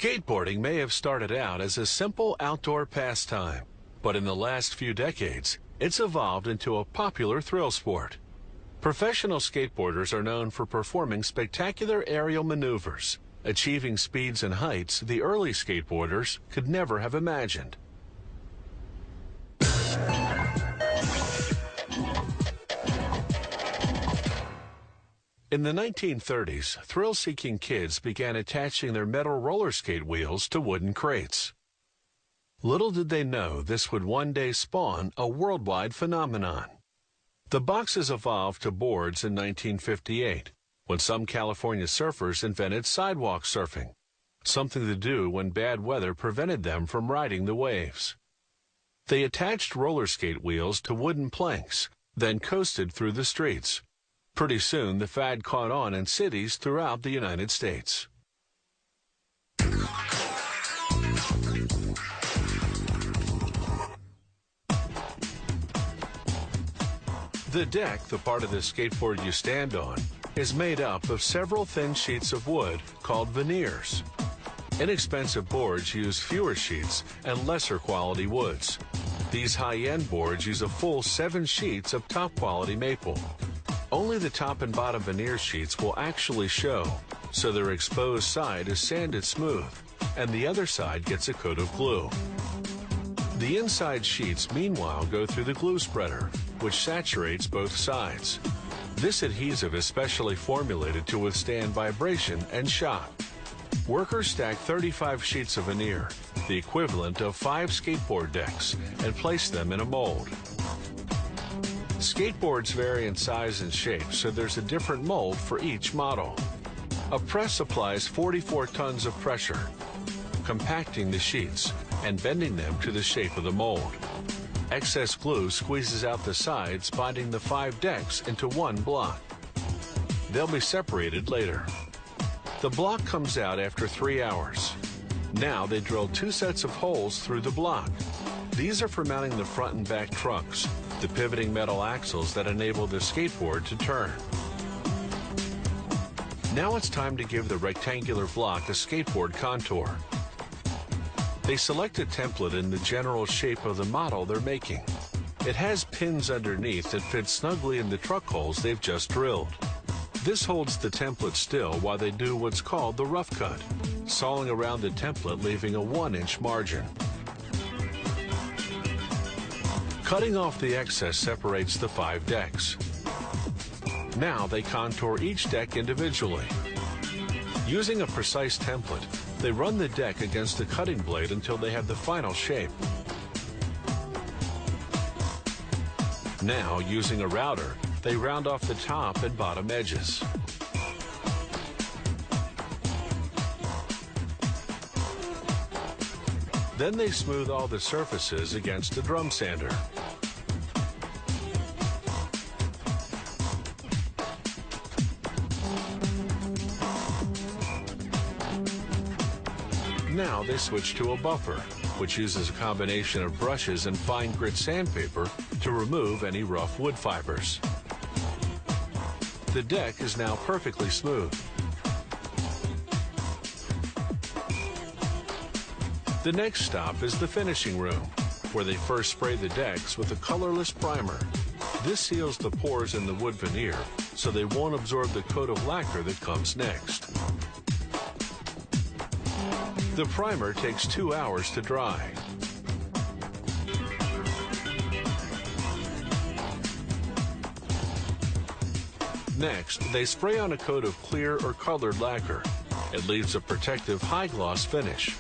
Skateboarding may have started out as a simple outdoor pastime, but in the last few decades, it's evolved into a popular thrill sport. Professional skateboarders are known for performing spectacular aerial maneuvers, achieving speeds and heights the early skateboarders could never have imagined. In the 1930s, thrill-seeking kids began attaching their metal roller skate wheels to wooden crates. Little did they know this would one day spawn a worldwide phenomenon. The boxes evolved to boards in 1958, when some California surfers invented sidewalk surfing, something to do when bad weather prevented them from riding the waves. They attached roller skate wheels to wooden planks, then coasted through the streets. Pretty soon, the fad caught on in cities throughout the United States. The deck, the part of the skateboard you stand on, is made up of several thin sheets of wood called veneers. Inexpensive boards use fewer sheets and lesser quality woods. These high-end boards use a full 7 sheets of top-quality maple. Only the top and bottom veneer sheets will actually show, so their exposed side is sanded smooth, and the other side gets a coat of glue. The inside sheets, meanwhile, go through the glue spreader, which saturates both sides. This adhesive is specially formulated to withstand vibration and shock. Workers stack 35 sheets of veneer, the equivalent of 5 skateboard decks, and place them in a mold. Skateboards vary in size and shape, so there's a different mold for each model. A press applies 44 tons of pressure, compacting the sheets and bending them to the shape of the mold. Excess glue squeezes out the sides, binding the 5 decks into one block. They'll be separated later. The block comes out after 3 hours. Now they drill 2 sets of holes through the block. These are for mounting the front and back trunks, the pivoting metal axles that enable the skateboard to turn. Now it's time to give the rectangular block a skateboard contour. They select a template in the general shape of the model they're making. It has pins underneath that fit snugly in the truck holes they've just drilled. This holds the template still while they do what's called the rough cut, sawing around the template, leaving a 1-inch margin. Cutting off the excess separates the 5 decks. Now they contour each deck individually. Using a precise template, they run the deck against the cutting blade until they have the final shape. Now, using a router, they round off the top and bottom edges. Then they smooth all the surfaces against a drum sander. Now they switch to a buffer, which uses a combination of brushes and fine grit sandpaper to remove any rough wood fibers. The deck is now perfectly smooth. The next stop is the finishing room, where they first spray the decks with a colorless primer. This seals the pores in the wood veneer, so they won't absorb the coat of lacquer that comes next. The primer takes 2 hours to dry. Next, they spray on a coat of clear or colored lacquer. It leaves a protective high-gloss finish.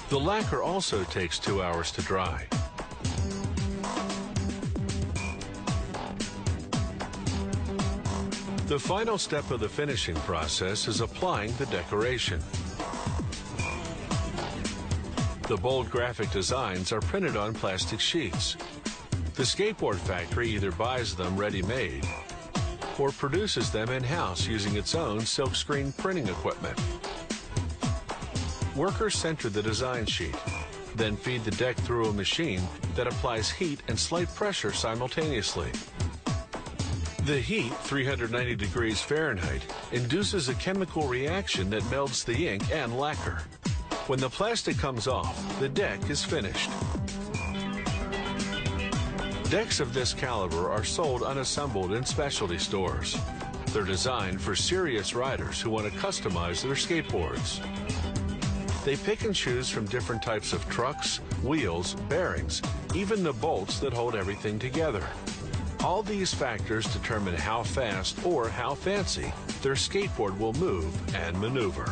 The lacquer also takes 2 hours to dry. The final step of the finishing process is applying the decoration. The bold graphic designs are printed on plastic sheets. The skateboard factory either buys them ready-made or produces them in-house using its own silkscreen printing equipment. Workers center the design sheet, then feed the deck through a machine that applies heat and slight pressure simultaneously. The heat, 390 degrees Fahrenheit, induces a chemical reaction that melts the ink and lacquer. When the plastic comes off, the deck is finished. Decks of this caliber are sold unassembled in specialty stores. They're designed for serious riders who want to customize their skateboards. They pick and choose from different types of trucks, wheels, bearings, even the bolts that hold everything together. All these factors determine how fast or how fancy their skateboard will move and maneuver.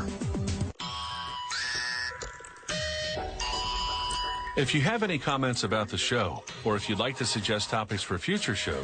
If you have any comments about the show, or if you'd like to suggest topics for future shows,